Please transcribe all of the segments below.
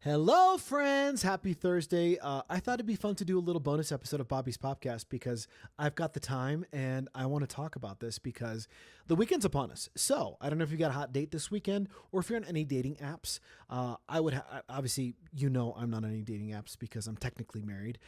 Hello, friends. Happy Thursday. I thought it'd be fun to do a little bonus episode of Bobby's Podcast because I've got the time and I want to talk about this because the weekend's upon us. So I don't know if you got a hot date this weekend or if you're on any dating apps. I would obviously, I'm not on any dating apps because I'm technically married.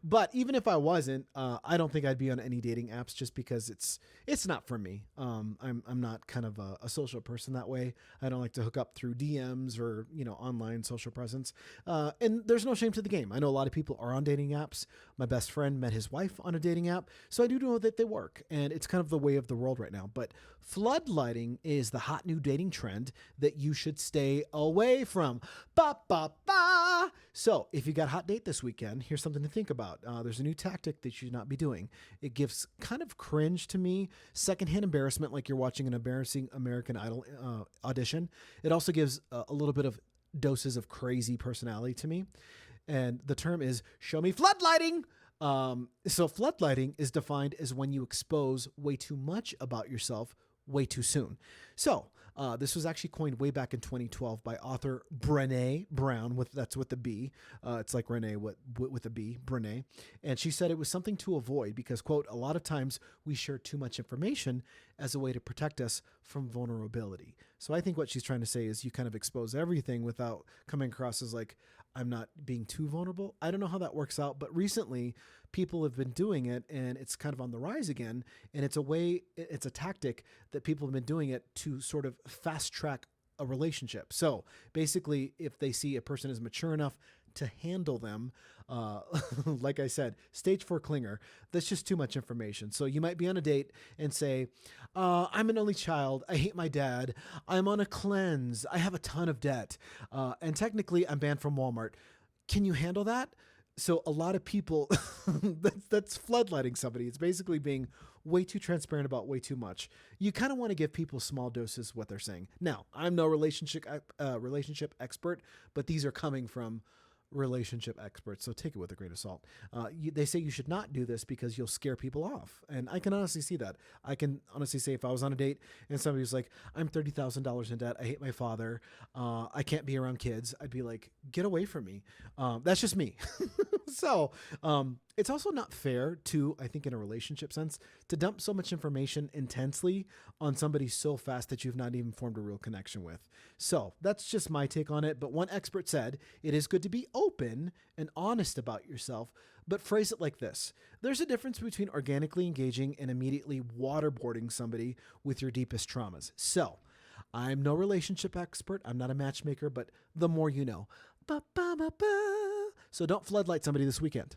But even if I wasn't, I don't think I'd be on any dating apps just because it's not for me. I'm not kind of a social person that way. I don't like to hook up through DMs or, online social presence. And there's no shame to the game. I know a lot of people are on dating apps. My best friend met his wife on a dating app. So I do know that they work and it's kind of the way of the world right now. But floodlighting is the hot new dating trend that you should stay away from. Ba, ba, ba. So if you got a hot date this weekend, here's something to think about. There's a new tactic that you should not be doing. It gives kind of cringe to me, secondhand embarrassment, like you're watching an embarrassing American Idol audition. It also gives a little bit of doses of crazy personality to me. And the term is show me floodlighting. So floodlighting is defined as when you expose way too much about yourself way too soon. So this was actually coined way back in 2012 by author Brené Brown. That's with the B. It's like Renee with a B, Brené. And she said it was something to avoid because, quote, a lot of times we share too much information as a way to protect us from vulnerability. So I think what she's trying to say is you kind of expose everything without coming across as like, I'm not being too vulnerable. I don't know how that works out, but recently people have been doing it and it's kind of on the rise again. And it's a tactic that people have been doing it to sort of fast track a relationship. So basically, if they see a person is mature enough to handle them, like I said, stage 4 clinger, that's just too much information. So you might be on a date and say, I'm an only child. I hate my dad. I'm on a cleanse. I have a ton of debt. And technically I'm banned from Walmart. Can you handle that? So a lot of people, that's floodlighting somebody. It's basically being way too transparent about way too much. You kind of want to give people small doses of what they're saying. Now, I'm no relationship expert, but these are coming from relationship experts, so take it with a grain of salt. They say you should not do this because you'll scare people off, and I can honestly see that. I can honestly say if I was on a date and somebody was like, I'm $30,000 in debt, I hate my father, I can't be around kids, I'd be like, get away from me. That's just me. So it's also not fair to, I think in a relationship sense, to dump so much information intensely on somebody so fast that you've not even formed a real connection with. So that's just my take on it. But one expert said it is good to be open and honest about yourself, but phrase it like this. There's a difference between organically engaging and immediately waterboarding somebody with your deepest traumas. So I'm no relationship expert. I'm not a matchmaker, but the more you know. Ba, ba, ba, ba. So don't floodlight somebody this weekend.